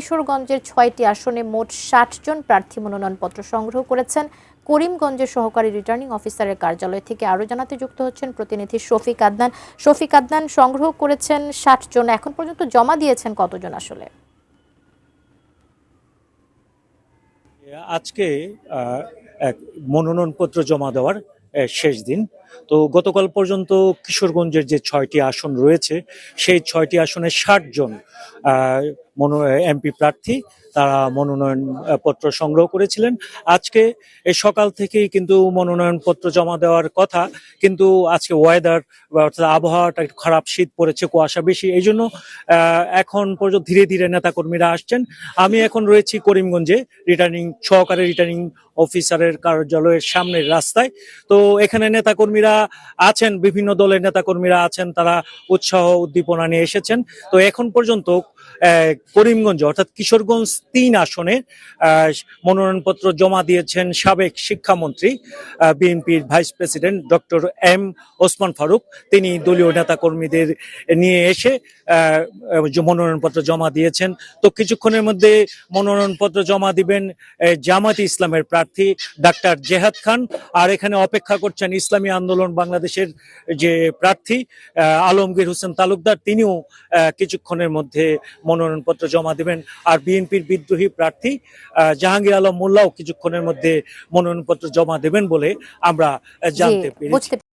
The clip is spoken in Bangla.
কিশোরগঞ্জের ৬টি আসনে মোট ৬০ জন প্রার্থী মনোনয়নপত্র সংগ্রহ করেছেন। করিমগঞ্জের সহকারী রিটার্নিং অফিসারের কার্যালয় থেকে আরও জানাতে যুক্ত হচ্ছেন প্রতিনিধি শফিক আদনান। শফিক আদনান, সংগ্রহ করেছেন ৬০ জন, এখন পর্যন্ত জমা দিয়েছেন কতজন আসলে? আজকে এক মনোনয়নপত্র জমা দেওয়ার শেষ দিন। তো গতকাল পর্যন্ত কিশোরগঞ্জের যে ৬টি আসন রয়েছে সেই ৬টি আসনে ৬০ জন এমপি প্রার্থী তারা মনোনয়ন পত্র সংগ্রহ করেছিলেন। আজকে এই সকাল থেকেই কিন্তু মনোনয়নপত্র জমা দেওয়ার কথা, কিন্তু আজকে ওয়েদার অর্থাৎ আবহাওয়াটা একটু খারাপ, শীত পড়েছে, কুয়াশা বেশি, এই জন্য এখন পর্যন্ত ধীরে ধীরে নেতাকর্মীরা আসছেন। আমি এখন রয়েছি করিমগঞ্জে সহকারী রিটার্নিং অফিসারের কার্যালয়ের সামনের রাস্তায়। তো এখানে নেতাকর্মীরা আছেন, বিভিন্ন দলের নেতাকর্মীরা আছেন, তারা উৎসাহ উদ্দীপনা নিয়ে এসেছেন। তো এখন পর্যন্ত করিমগঞ্জ অর্থাৎ কিশোরগঞ্জ ৩ আসনে মনোনয়নপত্র জমা দিয়েছেন সাবেক শিক্ষামন্ত্রী বিএনপির vice president doctor M Osman Faruk. তিনি দলীয় নেতাকর্মীদের নিয়ে এসে মনোনয়নপত্র জমা দিয়েছেন। তো কিছুক্ষণের মধ্যে মনোনয়নপত্র জমা দিবেন জামায়াতে ইসলামের প্রার্থী ডাক্তার জেহাদ খান। আর এখানে অপেক্ষা করছেন ইসলামী আন্দোলন বাংলাদেশের যে প্রার্থী আলমগীর হোসেন তালুকদার, তিনিও কিছুক্ষণের মধ্যে মনোনয়নপত্র জমা দিবেন। আর বিএনপির বিদ্রোহী প্রার্থী জাহাঙ্গীর আলম মোল্লাও কিছুক্ষণের মধ্যে মনোনয়নপত্র জমা দেবেন বলে আমরা জানতে পেরেছি।